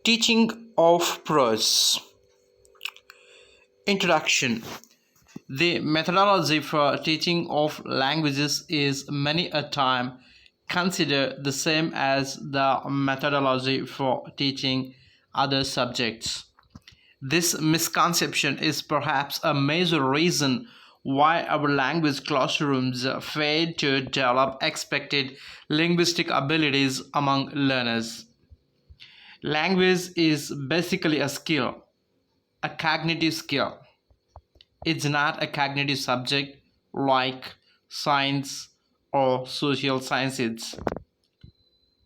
Teaching of prose. Introduction. The methodology for teaching of languages is many a time considered the same as the methodology for teaching other subjects. This misconception is perhaps a major reason why our language classrooms fail to develop expected linguistic abilities among learners. Language is basically a skill, a cognitive skill. It's not a cognitive subject like science or social sciences.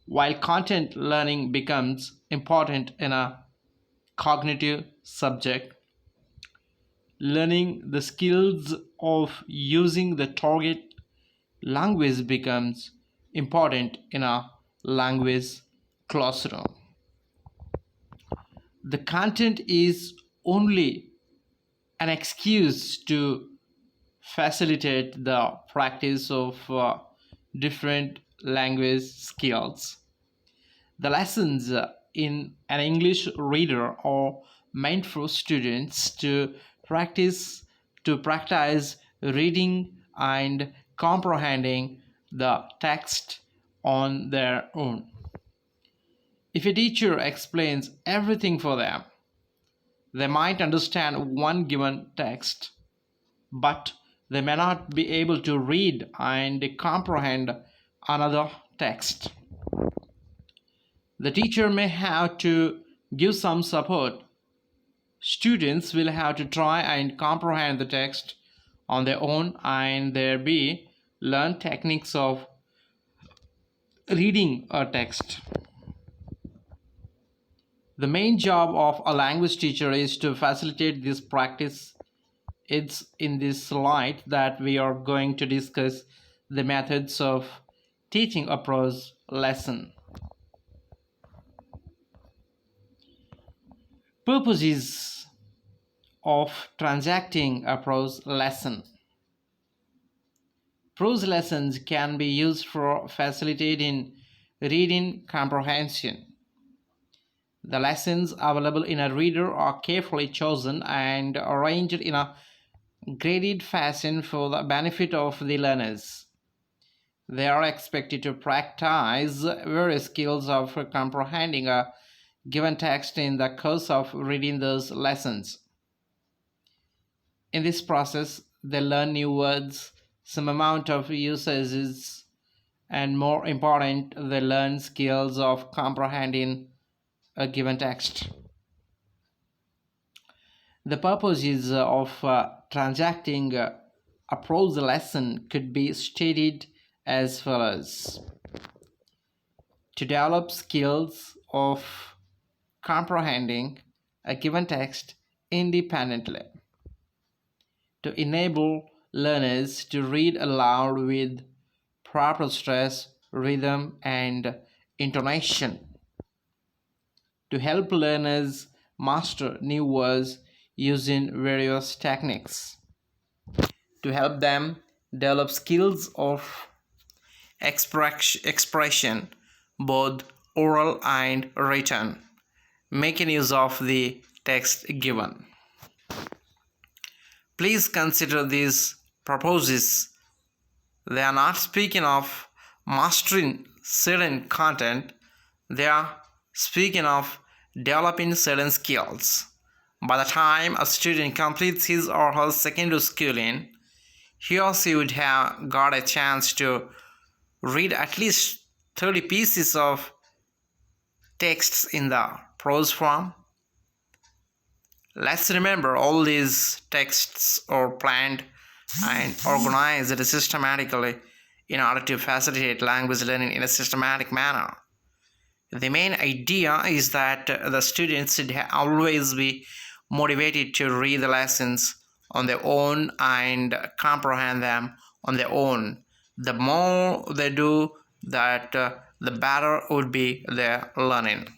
While content learning becomes important in a cognitive subject, learning the skills of using the target language becomes important in a language classroom. The content is only an excuse to facilitate the practice of different language skills. The lessons in an English reader are meant for students to practice practice reading and comprehending the text on their own. If a teacher explains everything for them, they might understand one given text, but they may not be able to read and comprehend another text. The teacher may have to give some support. Students will have to try and comprehend the text on their own, and there be learn techniques of reading a text. The main job of a language teacher is to facilitate this practice. It's in this light that we are going to discuss the methods of teaching a prose lesson. Purposes of transacting a prose lesson. Prose lessons can be used for facilitating reading comprehension. The lessons available in a reader are carefully chosen and arranged in a graded fashion for the benefit of the learners. They are expected to practice various skills of comprehending a given text in the course of reading those lessons. In this process, they learn new words, some amount of usages, and more important, they learn skills of comprehending a given text. The purposes of transacting a prose lesson could be stated as follows: to develop skills of comprehending a given text independently, to enable learners to read aloud with proper stress, rhythm, and intonation, to help learners master new words using various techniques, to help them develop skills of expression, both oral and written, making use of the text given. Please consider these purposes. They are not speaking of mastering certain content, they are speaking of developing certain skills. By the time a student completes his or her secondary schooling, he or she would have got a chance to read at least 30 pieces of texts in the prose form. Let's remember, all these texts are planned and organized systematically in order to facilitate language learning in a systematic manner. The main idea is that the students should always be motivated to read the lessons on their own and comprehend them on their own. The more they do that, the better would be their learning.